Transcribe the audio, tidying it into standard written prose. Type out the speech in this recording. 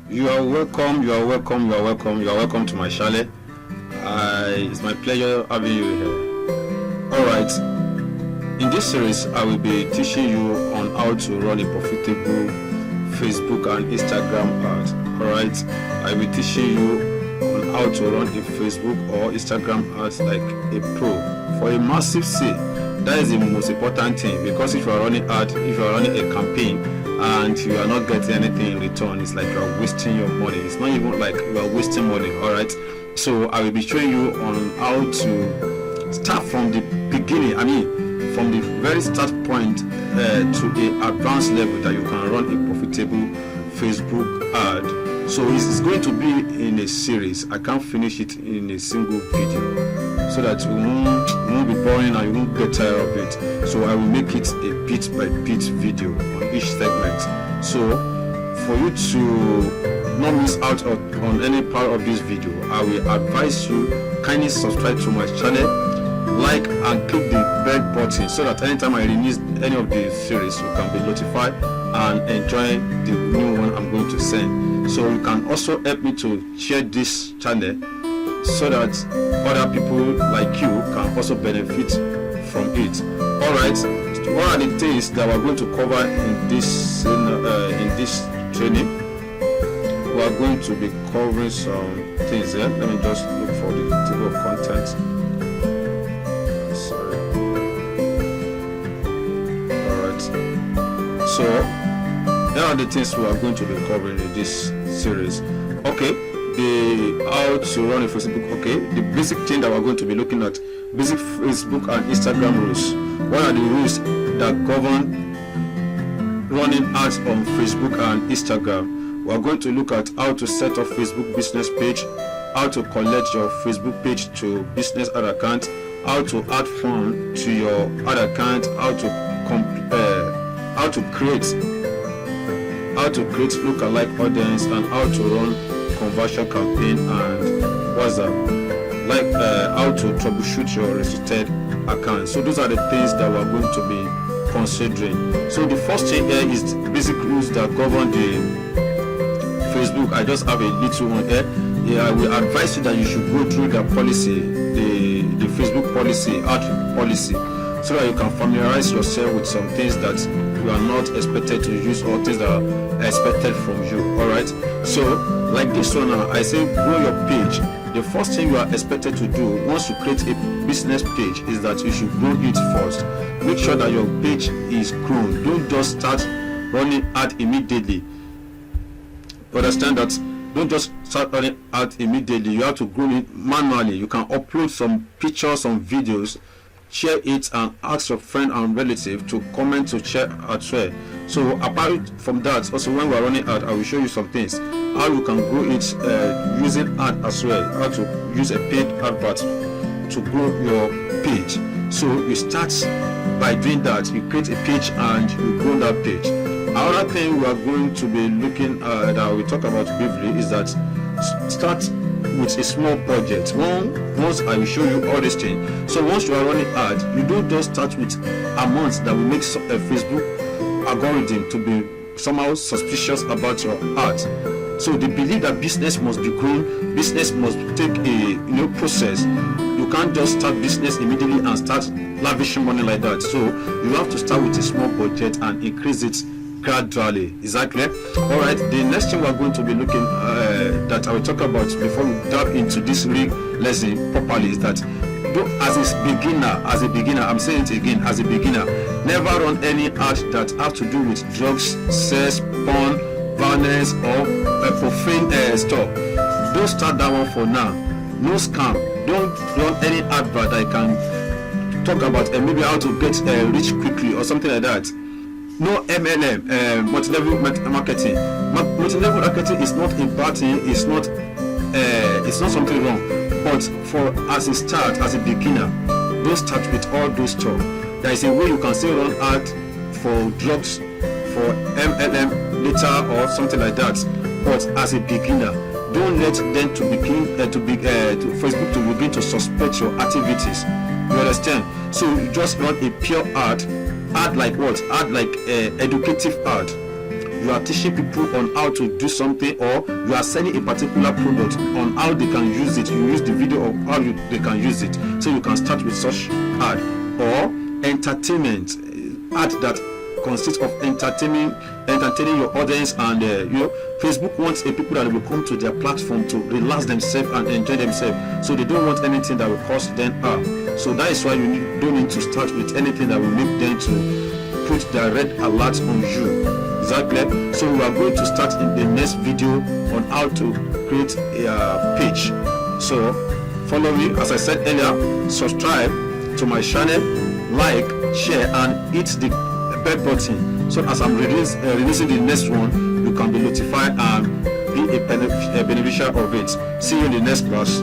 You are welcome. You are welcome. You are welcome. You are welcome to my chalet. It's my pleasure having you here. All right. In this series, I will be teaching you on how to run a profitable Facebook and Instagram ad. All right. I will be teaching you on how to run a Facebook or Instagram ads like a pro for a massive sale. That is the most important thing, because if you are running a campaign and you are not getting anything in return, it's like you are wasting your money. It's not even like you are wasting money. All right. So I will be showing you on how to start from the beginning. From the very start point to the advanced level that you can run a profitable Facebook ad. So it's going to be in a series. I can't finish it in a single video, so that you won't be boring and you won't get tired of it. So I will make it a bit by bit video on each segment. So for you to not miss out on any part of this video, I will advise you kindly subscribe to my channel, like and click the bell button, so that anytime I release any of the series, you can be notified and enjoy the new one I'm going to send. So you can also help me to share this channel, so that other people like you can also benefit from it. All right. What are the things that we're going to cover in this training? We are going to be covering some things here. Let me just look for the table of contents. Sorry. All right. So there are the things we are going to be covering in this series. Okay, the how to run a Facebook. Okay, the basic thing that we're going to be looking at: basic Facebook and Instagram rules. What are the rules that govern running ads on Facebook and Instagram? We're going to look at how to set up Facebook business page, how to collect your Facebook page to business ad account, how to add fund to your ad account, how to create lookalike audience, and how to run conversion campaign and WhatsApp, like how to troubleshoot your restricted account. So those are the things that we're going to be considering. So the first thing here is basic rules that govern the Facebook. I just have a little one here. I will advise you that you should go through the policy, the Facebook policy, ad policy, so that you can familiarize yourself with some things that you are not expected to use, or things that are expected from you. All right. So like this one, I say grow your page. The first thing you are expected to do once you create a business page is that you should grow it first. Make sure that your page is grown. Don't just start running ad immediately. Understand that? Don't just start running ad immediately. You have to grow it manually. You can upload some pictures, some videos, share it, and ask your friend and relative to comment, to share as well. So apart from that, also when we are running ad, I will show you some things how you can grow it using ad as well. How to use a paid advert to grow your page. So you start by doing that. You create a page and you grow that page. Another thing we are going to be looking at, that we talk about briefly, is that start with a small budget. Once I will show you all these things. So once you are running ad, you don't just start with amounts that will make a Facebook algorithm to be somehow suspicious about your ad. So they believe that business must be grown, business must take a process. You can't just start business immediately and start lavishing money like that. So you have to start with a small budget and increase it gradually. Is that clear? All right. The next thing we are going to be looking that I will talk about before we dive into this real lesson properly is that as a beginner, I'm saying it again, as a beginner, never run any ad that have to do with drugs, sex, porn, violence, or profane stuff. Don't start that one for now. No scam. Don't run any advert that can talk about maybe how to get rich quickly or something like that. No MLM, multi-level marketing. Multi-level marketing is not a bad thing. It's not something wrong. But for as a start, as a beginner, don't start with all those stuff. There is a way you can still run ad for drugs, for MLM later or something like that. But as a beginner, don't let them to Facebook to begin to suspect your activities. You understand? So you just run a pure ad like what? Ad like educative ad. you are teaching people on how to do something, or you are selling a particular product on how they can use it. You use the video of how they can use it. So you can start with such ad. Or entertainment, ad that consists of entertaining your audience, and Facebook wants a people that will come to their platform to relax themselves and enjoy themselves. So they don't want anything that will cost them harm. So that is why you don't need to start with anything that will make them to put their red alert on you. Is that clear? So we are going to start in the next video on how to create a page. So follow me, as I said earlier, subscribe to my channel, like, share, and hit the bell button, so as I'm releasing the next one, you can be notified and be a beneficiary of it. See you in the next class.